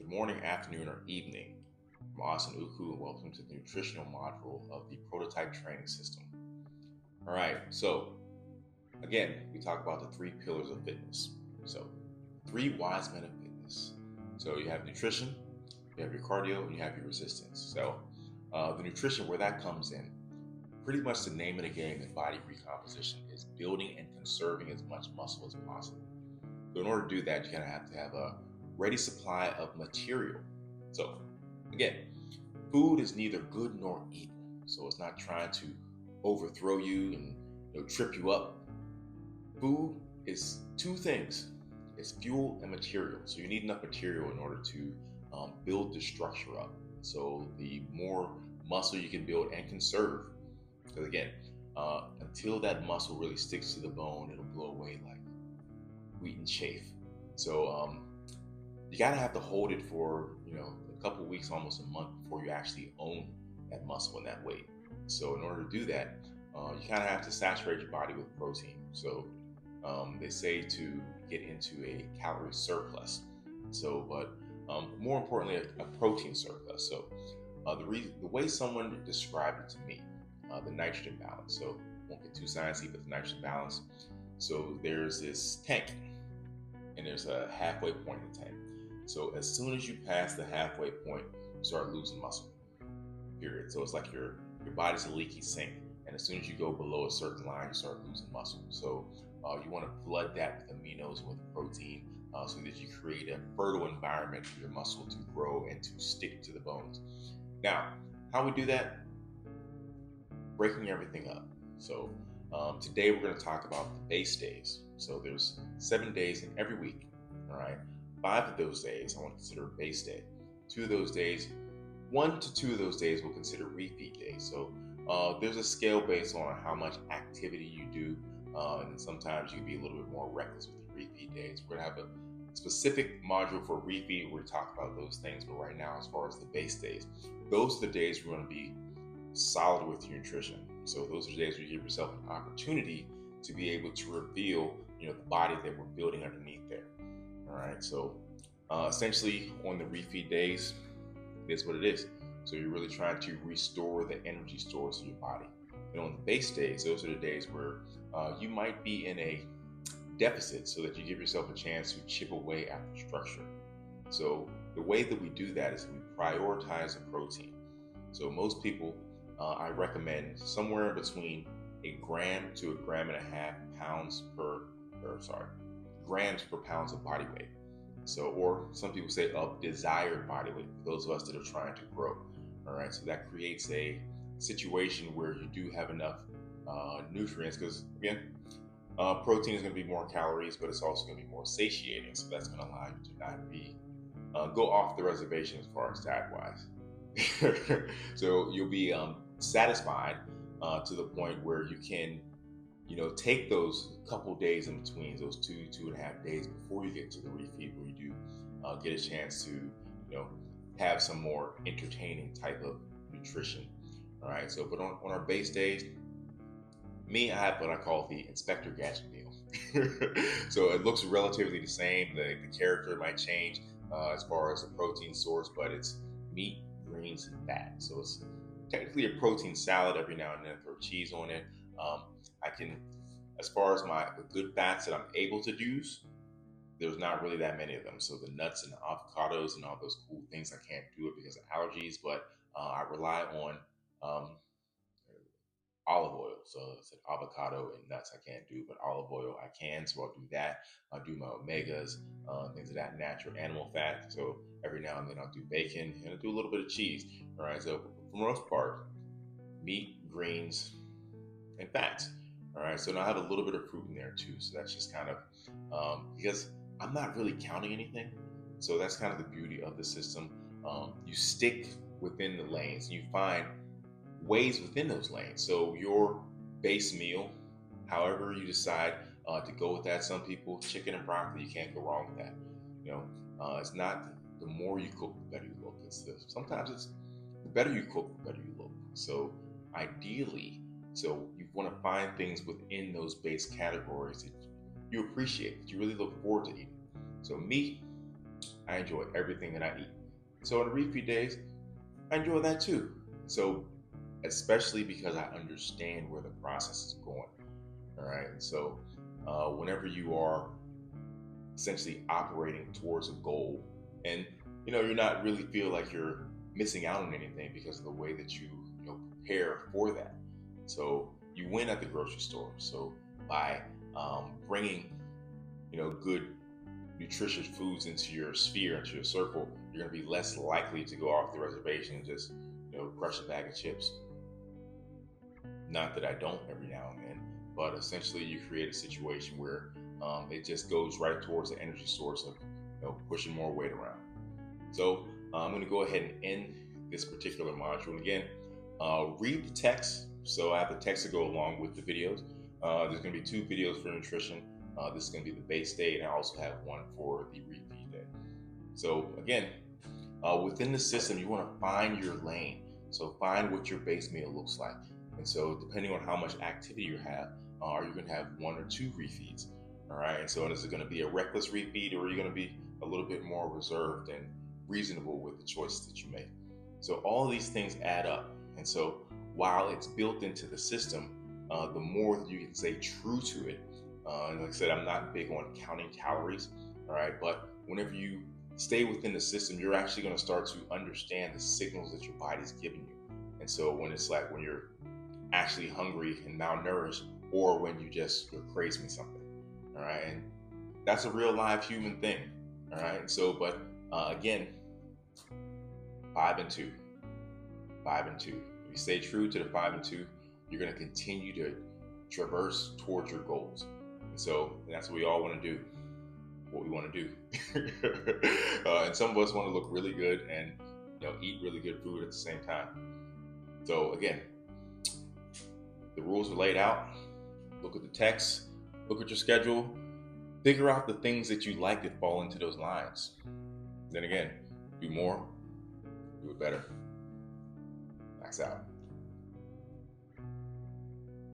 Good morning, afternoon, or evening. I'm Austin Uku, and welcome to the nutritional module of the prototype training system. All right, so again, we talk about the three pillars of fitness. So, three wise men of fitness. So, you have nutrition, you have your cardio, and you have your resistance. So, the nutrition, where that comes in, pretty much the name of the game in body recomposition is building and conserving as much muscle as possible. So in order to do that, you're gonna have to have a ready supply of material. So again, food is neither good nor evil. So it's not trying to overthrow you and trip you up. Food is two things. It's fuel and material. So you need enough material in order to build the structure up. So the more muscle you can build and conserve, because again, until that muscle really sticks to the bone, it'll blow away like wheat and chaff. So you gotta have to hold it for a couple weeks, almost a month before you actually own that muscle and that weight. So in order to do that, you kind of have to saturate your body with protein. So they say to get into a calorie surplus. So, but more importantly, a protein surplus. So the way someone described it to me, the nitrogen balance. So won't get too sciencey, but the nitrogen balance. So there's this tank, and there's a halfway point in the tank. So as soon as you pass the halfway point, you start losing muscle. Period. So it's like your body's a leaky sink, and as soon as you go below a certain line, you start losing muscle. So you want to flood that with aminos and with protein, so that you create a fertile environment for your muscle to grow and to stick to the bones. Now, how we do that? Breaking everything up. So today we're going to talk about the base days. So there's 7 days in every week. All right. 5 of those days I want to consider base day. 2 of those days, 1 to 2 of those days we'll consider repeat days. So there's a scale based on how much activity you do, and sometimes you can be a little bit more reckless with your repeat days. We're going to have a specific module for repeat where we talk about those things. But right now, as far as the base days, those are the days we're going to be solid with your nutrition. So those are the days where you give yourself an opportunity to be able to reveal, the body that we're building underneath there. All right. So essentially, on the refeed days, it is what it is. So you're really trying to restore the energy stores of your body. And on the base days, those are the days where you might be in a deficit, so that you give yourself a chance to chip away at the structure. So the way that we do that is we prioritize the protein. So most people, I recommend somewhere between a gram to a gram and a half grams per pounds of body weight. So, or some people say of desired body weight for those of us that are trying to grow. All right. So that creates a situation where you do have enough nutrients, because again, protein is going to be more calories, but it's also going to be more satiating. So that's going to allow you to not be go off the reservation as far as diet wise. So you'll be satisfied to the point where you can, take those couple days in between, those 2.5 days before you get to the refeed, where you do get a chance to, have some more entertaining type of nutrition. All right. So, but on our base days, I have what I call the Inspector Gadget meal. So it looks relatively the same. The character might change as far as the protein source, but it's meat, greens, and fat. So it's technically a protein salad. Every now and then I throw cheese on it. I can, as far as the good fats that I'm able to use, there's not really that many of them. So the nuts and the avocados and all those cool things, I can't do it because of allergies, but I rely on olive oil. So it's an avocado and nuts I can't do, but olive oil I can. So I'll do that. I'll do my omegas, things of that natural animal fat. So every now and then I'll do bacon and I'll do a little bit of cheese. All right. So for the most part, meat, greens, and fats. All right. So now I have a little bit of fruit in there too. So that's just kind of because I'm not really counting anything. So that's kind of the beauty of the system. You stick within the lanes and you find ways within those lanes. So your base meal, however you decide to go with that. Some people, chicken and broccoli, you can't go wrong with that. It's not the more you cook, the better you look. Sometimes it's the better you cook, the better you look. So ideally, so you want to find things within those base categories that you appreciate, that you really look forward to eating. So meat, I enjoy everything that I eat. So on the refeed days, I enjoy that too. So especially because I understand where the process is going. All right. And so whenever you are essentially operating towards a goal, and you're not really feel like you're missing out on anything because of the way that you prepare for that. So you win at the grocery store. So by bringing good nutritious foods into your sphere, into your circle, you're going to be less likely to go off the reservation and just crush a bag of chips. Not that I don't every now and then, but essentially you create a situation where it just goes right towards the energy source of pushing more weight around. So I'm going to go ahead and end this particular module. And again, read the text. So I have the text to go along with the videos. There's going to be 2 videos for nutrition. This is going to be the base day, and I also have one for the refeed day. So again, within the system, you want to find your lane. So find what your base meal looks like. And so depending on how much activity you have, are you going to have 1 or 2 refeeds? All right. And so is it going to be a reckless refeed, or are you going to be a little bit more reserved and reasonable with the choices that you make? So all of these things add up. And so while it's built into the system, the more that you can stay true to it. And like I said, I'm not big on counting calories. All right. But whenever you stay within the system, you're actually going to start to understand the signals that your body's giving you. And so when you're actually hungry and malnourished, or when you're craving something, all right, and that's a real live human thing, all right. And so, but again, 5 and 2, 5 and 2. If you stay true to the 5 and 2, you're going to continue to traverse towards your goals. And so that's what we all want to do. What we want to do. And some of us want to look really good and eat really good food at the same time. So again, the rules are laid out. Look at the text, look at your schedule, figure out the things that you like that fall into those lines. Then again, do more, do it better. Max out.